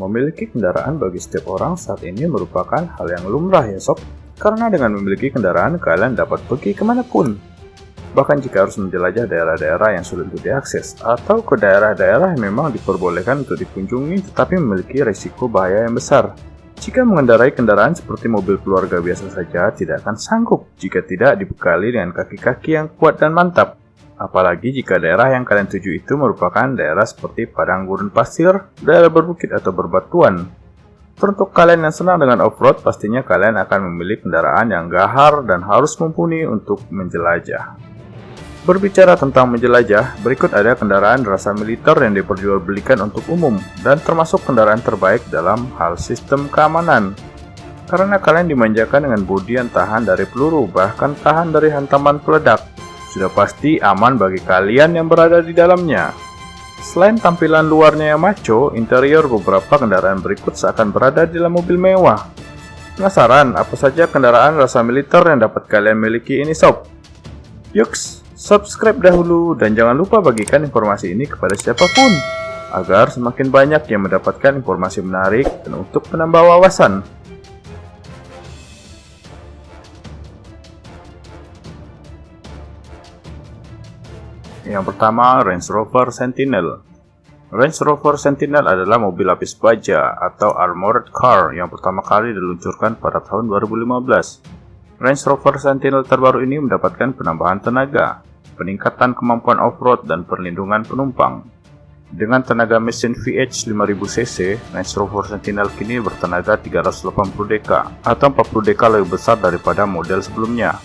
Memiliki kendaraan bagi setiap orang saat ini merupakan hal yang lumrah ya sob. Karena dengan memiliki kendaraan, kalian dapat pergi kemanapun. Bahkan jika harus menjelajah daerah-daerah yang sulit untuk diakses, atau ke daerah-daerah yang memang diperbolehkan untuk dikunjungi tetapi memiliki risiko bahaya yang besar. Jika mengendarai kendaraan seperti mobil keluarga biasa saja, tidak akan sanggup jika tidak dibekali dengan kaki-kaki yang kuat dan mantap. Apalagi jika daerah yang kalian tuju itu merupakan daerah seperti padang gurun pasir, daerah berbukit atau berbatuan. Untuk kalian yang senang dengan off-road, pastinya kalian akan memilih kendaraan yang gahar dan harus mumpuni untuk menjelajah. Berbicara tentang menjelajah, berikut ada kendaraan rasa militer yang diperjualbelikan untuk umum dan termasuk kendaraan terbaik dalam hal sistem keamanan. Karena kalian dimanjakan dengan bodi yang tahan dari peluru, bahkan tahan dari hantaman peledak. Sudah pasti aman bagi kalian yang berada di dalamnya. Selain tampilan luarnya yang maco, interior beberapa kendaraan berikut seakan berada di dalam mobil mewah. Penasaran apa saja kendaraan rasa militer yang dapat kalian miliki ini sob? Yuks, subscribe dahulu dan jangan lupa bagikan informasi ini kepada siapapun agar semakin banyak yang mendapatkan informasi menarik dan untuk menambah wawasan. Yang pertama, Range Rover Sentinel. Range Rover Sentinel adalah mobil lapis baja atau armored car yang pertama kali diluncurkan pada tahun 2015. Range Rover Sentinel terbaru ini mendapatkan penambahan tenaga, peningkatan kemampuan off-road dan perlindungan penumpang. Dengan tenaga mesin VH 5000cc, Range Rover Sentinel kini bertenaga 380 dk atau 40 dk lebih besar daripada model sebelumnya.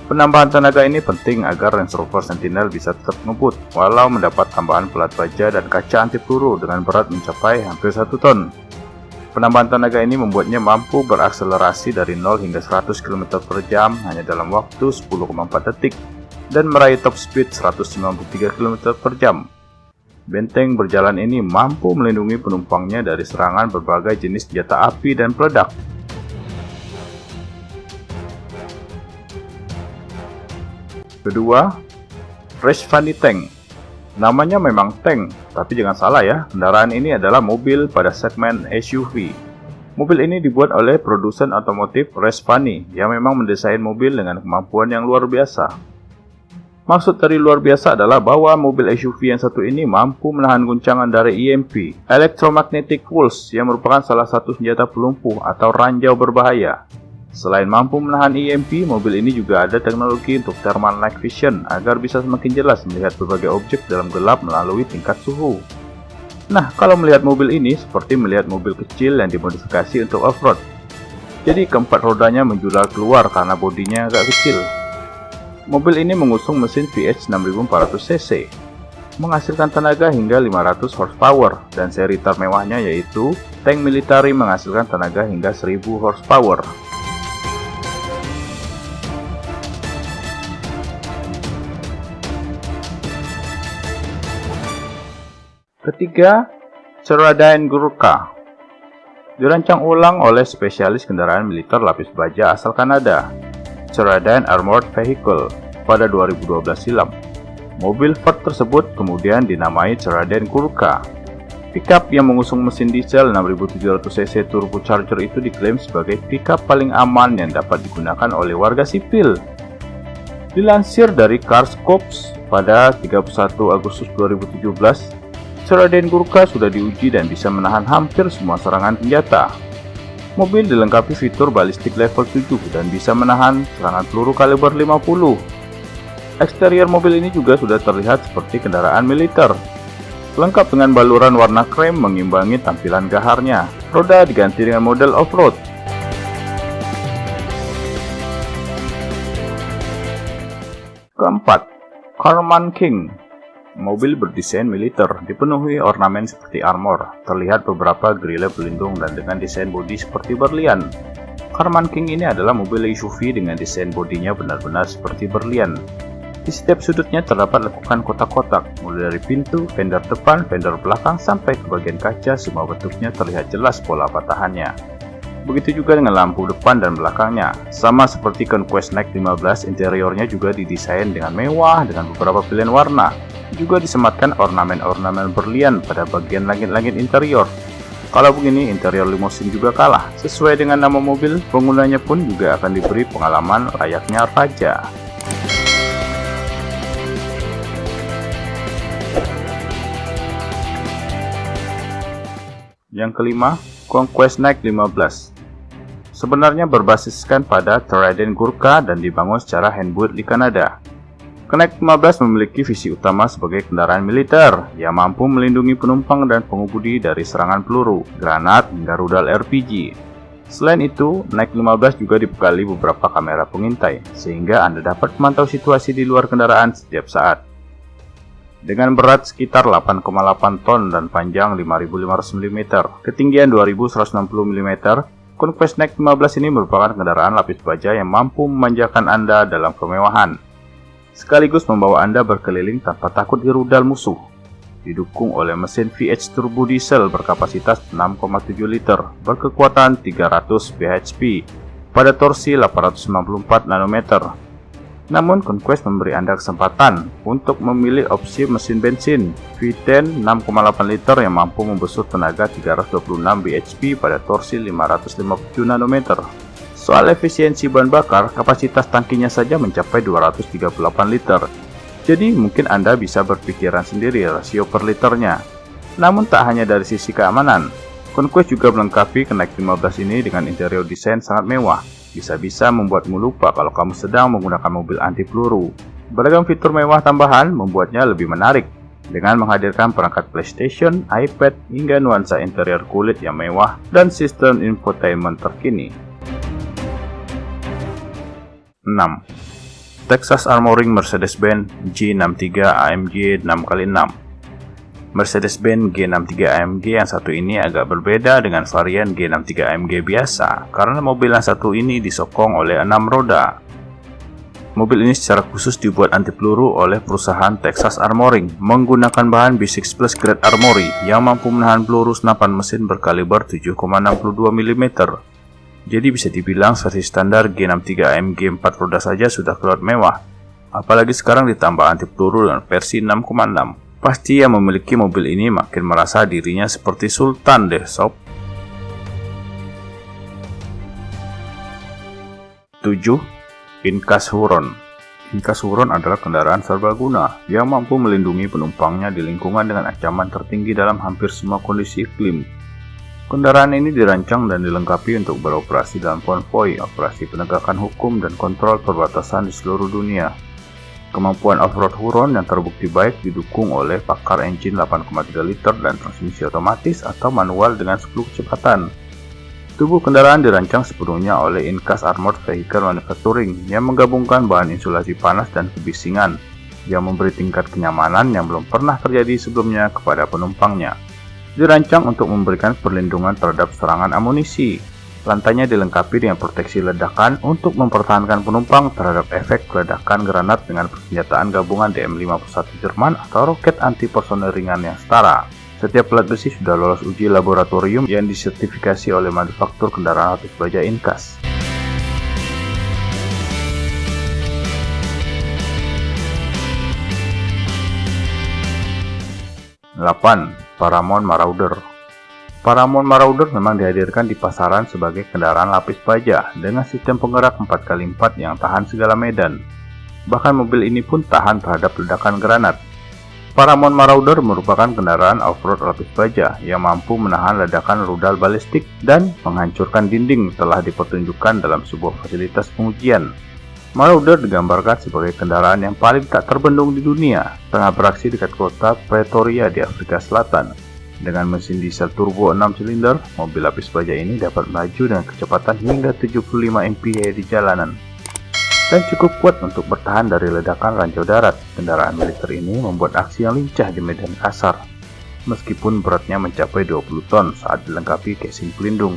Penambahan tenaga ini penting agar Range Rover Sentinel bisa tetap ngebut walau mendapat tambahan pelat baja dan kaca anti peluru dengan berat mencapai hampir 1 ton. Penambahan tenaga ini membuatnya mampu berakselerasi dari 0 hingga 100 km per jam hanya dalam waktu 10,4 detik dan meraih top speed 193 km per jam. Benteng berjalan ini mampu melindungi penumpangnya dari serangan berbagai jenis senjata api dan peledak. Kedua, Race Funny Tank. Namanya memang tank, tapi jangan salah ya, kendaraan ini adalah mobil pada segmen SUV. Mobil ini dibuat oleh produsen otomotif Race Funny yang memang mendesain mobil dengan kemampuan yang luar biasa. Maksud dari luar biasa adalah bahwa mobil SUV yang satu ini mampu menahan guncangan dari EMP, Electromagnetic Pulse, yang merupakan salah satu senjata pelumpuh atau ranjau berbahaya. Selain mampu menahan EMP, mobil ini juga ada teknologi untuk thermal night vision agar bisa semakin jelas melihat berbagai objek dalam gelap melalui tingkat suhu. Nah, kalau melihat mobil ini seperti melihat mobil kecil yang dimodifikasi untuk off-road. Jadi keempat rodanya menjular keluar karena bodinya agak kecil. Mobil ini mengusung mesin VH 6400cc, menghasilkan tenaga hingga 500 horsepower, dan seri termewahnya yaitu tank military menghasilkan tenaga hingga 1000 horsepower. Ketiga, Ceradyne Gurkha. Dirancang ulang oleh spesialis kendaraan militer lapis baja asal Kanada, Ceradyne Armored Vehicle, pada 2012 silam. Mobil Ford tersebut kemudian dinamai Ceradyne Gurkha. Pickup yang mengusung mesin diesel 6700cc turbocharger itu diklaim sebagai pickup paling aman yang dapat digunakan oleh warga sipil. Dilansir dari Carscopes pada 31 Agustus 2017, Ceradyne Gurkha sudah diuji dan bisa menahan hampir semua serangan senjata. Mobil dilengkapi fitur balistik level 7 dan bisa menahan serangan peluru kaliber 50. Eksterior mobil ini juga sudah terlihat seperti kendaraan militer, lengkap dengan baluran warna krem mengimbangi tampilan gaharnya. Roda diganti dengan model off-road. Keempat, Karmann King. Mobil berdesain militer, dipenuhi ornamen seperti armor, terlihat beberapa grille pelindung dan dengan desain bodi seperti berlian. Karmann King ini adalah mobil SUV dengan desain bodinya benar-benar seperti berlian. Di setiap sudutnya terdapat lekukan kotak-kotak, mulai dari pintu, fender depan, fender belakang, sampai ke bagian kaca, semua bentuknya terlihat jelas pola patahannya. Begitu juga dengan lampu depan dan belakangnya. Sama seperti Conquest Next 15, interiornya juga didesain dengan mewah dengan beberapa pilihan warna. Juga disematkan ornamen-ornamen berlian pada bagian langit-langit interior. Kalau begini, interior limousine juga kalah. Sesuai dengan nama mobil, penggunanya pun juga akan diberi pengalaman layaknya raja. Yang kelima, Conquest Knight 15. Sebenarnya berbasiskan pada Trident Gurkha dan dibangun secara handbuilt di Kanada. Knight 15 memiliki visi utama sebagai kendaraan militer yang mampu melindungi penumpang dan pengemudi dari serangan peluru, granat, hingga rudal RPG. Selain itu, Knight 15 juga dibekali beberapa kamera pengintai, sehingga Anda dapat memantau situasi di luar kendaraan setiap saat. Dengan berat sekitar 8,8 ton dan panjang 5.500 mm, ketinggian 2.160 mm, Conquest Knight 15 ini merupakan kendaraan lapis baja yang mampu memanjakan Anda dalam kemewahan, sekaligus membawa Anda berkeliling tanpa takut dirudal musuh. Didukung oleh mesin VH turbo diesel berkapasitas 6,7 liter, berkekuatan 300 bhp, pada torsi 894 Nm. Namun, Conquest memberi Anda kesempatan untuk memilih opsi mesin bensin V10 6,8 liter yang mampu membesut tenaga 326 bhp pada torsi 557 Nm. Soal efisiensi bahan bakar, kapasitas tangkinya saja mencapai 238 liter. Jadi, mungkin Anda bisa berpikiran sendiri rasio per liternya. Namun, tak hanya dari sisi keamanan, Conquest juga melengkapi Knight 15 ini dengan interior desain sangat mewah. Bisa-bisa membuatmu lupa kalau kamu sedang menggunakan mobil anti peluru. Beragam fitur mewah tambahan membuatnya lebih menarik, dengan menghadirkan perangkat PlayStation, iPad, hingga nuansa interior kulit yang mewah dan sistem infotainment terkini. 6. Texas Armoring Mercedes-Benz G63 AMG 6x6. Mercedes-Benz G63 AMG yang satu ini agak berbeda dengan varian G63 AMG biasa, karena mobil yang satu ini disokong oleh 6 roda. Mobil ini secara khusus dibuat anti peluru oleh perusahaan Texas Armoring, menggunakan bahan B6 Plus Grade Armory yang mampu menahan peluru senapan mesin berkaliber 7,62 mm. Jadi bisa dibilang versi standar G63 AMG 4 roda saja sudah keluar mewah, apalagi sekarang ditambah anti peluru dengan versi 6,6. Pasti yang memiliki mobil ini makin merasa dirinya seperti sultan deh sob. 7. Incas Huron. Incas Huron adalah kendaraan serbaguna yang mampu melindungi penumpangnya di lingkungan dengan ancaman tertinggi dalam hampir semua kondisi iklim. Kendaraan ini dirancang dan dilengkapi untuk beroperasi dalam konvoi, operasi penegakan hukum, dan kontrol perbatasan di seluruh dunia. Kemampuan off-road Huron yang terbukti baik didukung oleh pakar engine 8,3 liter dan transmisi otomatis atau manual dengan 10 kecepatan. Tubuh kendaraan dirancang sepenuhnya oleh Incas Armored Vehicle Manufacturing yang menggabungkan bahan insulasi panas dan kebisingan yang memberi tingkat kenyamanan yang belum pernah terjadi sebelumnya kepada penumpangnya. Dirancang untuk memberikan perlindungan terhadap serangan amunisi. Lantainya dilengkapi dengan proteksi ledakan untuk mempertahankan penumpang terhadap efek ledakan granat dengan persenjataan gabungan DM51 Jerman atau roket anti-personel ringan yang setara. Setiap pelat besi sudah lolos uji laboratorium yang disertifikasi oleh manufaktur kendaraan lapis baja Incas. 8. Paramount Marauder. Paramount Marauder memang dihadirkan di pasaran sebagai kendaraan lapis baja dengan sistem penggerak 4x4 yang tahan segala medan. Bahkan mobil ini pun tahan terhadap ledakan granat. Paramount Marauder merupakan kendaraan off-road lapis baja yang mampu menahan ledakan rudal balistik dan menghancurkan dinding telah dipertunjukkan dalam sebuah fasilitas pengujian. Marauder digambarkan sebagai kendaraan yang paling tak terbendung di dunia, tengah beraksi dekat kota Pretoria di Afrika Selatan. Dengan mesin diesel turbo 6 silinder, mobil lapis baja ini dapat melaju dengan kecepatan hingga 75 mph di jalanan dan cukup kuat untuk bertahan dari ledakan ranjau darat. Kendaraan militer ini membuat aksi yang lincah di medan kasar, meskipun beratnya mencapai 20 ton saat dilengkapi casing pelindung.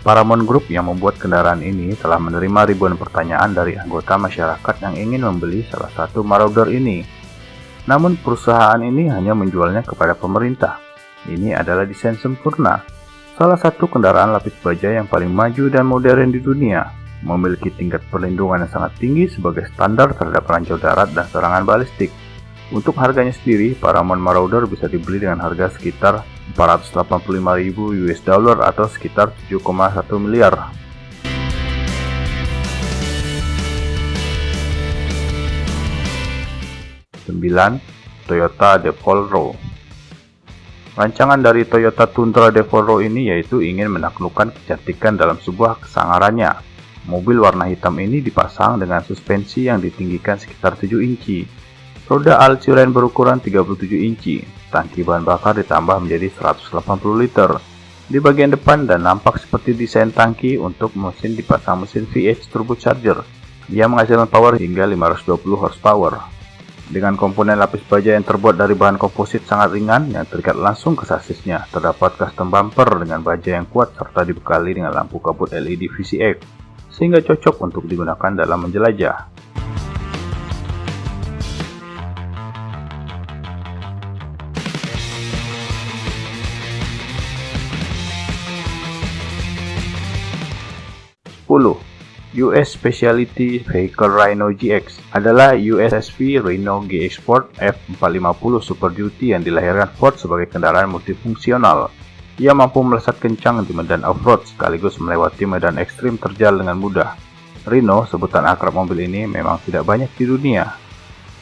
Paramount Group yang membuat kendaraan ini telah menerima ribuan pertanyaan dari anggota masyarakat yang ingin membeli salah satu Marauder ini. Namun perusahaan ini hanya menjualnya kepada pemerintah. Ini adalah desain sempurna, salah satu kendaraan lapis baja yang paling maju dan modern di dunia, memiliki tingkat perlindungan yang sangat tinggi sebagai standar terhadap ranjau darat dan serangan balistik. Untuk harganya sendiri, Paramount Marauder bisa dibeli dengan harga sekitar $485.000 US dollar atau sekitar 7,1 miliar. 9. Toyota Devolvo. Rancangan dari Toyota Tundra Devolvo ini yaitu ingin menaklukkan kecantikan dalam sebuah kesangarannya. Mobil warna hitam ini dipasang dengan suspensi yang ditinggikan sekitar 7 inci. Roda all-terrain berukuran 37 inci. Tangki bahan bakar ditambah menjadi 180 liter di bagian depan dan nampak seperti desain tangki untuk mesin dipasang mesin VH turbocharger yang menghasilkan power hingga 520 horsepower. Dengan komponen lapis baja yang terbuat dari bahan komposit sangat ringan yang terikat langsung ke sasisnya, terdapat custom bumper dengan baja yang kuat serta dibekali dengan lampu kabut LED VCX, sehingga cocok untuk digunakan dalam menjelajah. US Specialty Vehicle Rhino GX adalah USSV Rhino GX Sport F450 Super Duty yang dilahirkan Ford sebagai kendaraan multifungsional. Ia mampu melesat kencang di medan off-road sekaligus melewati medan ekstrim terjal dengan mudah. Rhino, sebutan akrab mobil ini, memang tidak banyak di dunia.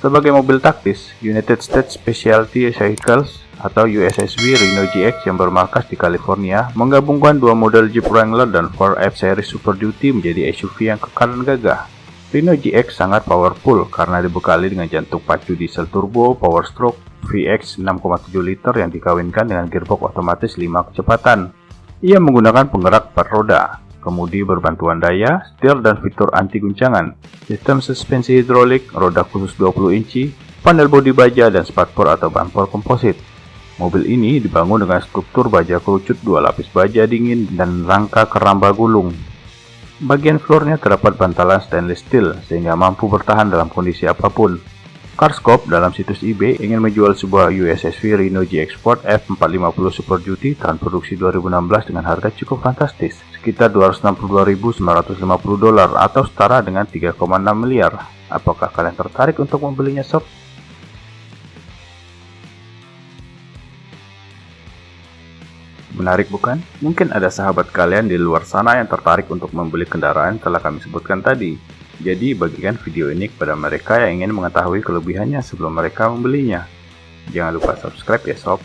Sebagai mobil taktis, United States Specialty Vehicles atau USSV Rhino GX yang bermarkas di California menggabungkan dua model Jeep Wrangler dan Ford F-Series Super Duty menjadi SUV yang kekar dan gagah. Rhino GX sangat powerful karena dibekali dengan jantung pacu diesel turbo power stroke VX 6,7 liter yang dikawinkan dengan gearbox otomatis 5 kecepatan. Ia menggunakan penggerak 4 roda, kemudi berbantuan daya, setir dan fitur anti guncangan, sistem suspensi hidrolik, roda khusus 20 inci, panel bodi baja dan spakbor atau bumper komposit. Mobil ini dibangun dengan struktur baja kerucut 2 lapis baja dingin dan rangka keramba gulung. Bagian floornya terdapat bantalan stainless steel sehingga mampu bertahan dalam kondisi apapun. Carscope dalam situs eBay ingin menjual sebuah USSV Rhino GX Sport F450 Super Duty tahun produksi 2016 dengan harga cukup fantastis, sekitar $262.950 atau setara dengan 3,6 miliar. Apakah kalian tertarik untuk membelinya, sob? Menarik bukan? Mungkin ada sahabat kalian di luar sana yang tertarik untuk membeli kendaraan yang telah kami sebutkan tadi. Jadi bagikan video ini kepada mereka yang ingin mengetahui kelebihannya sebelum mereka membelinya. Jangan lupa subscribe ya sob.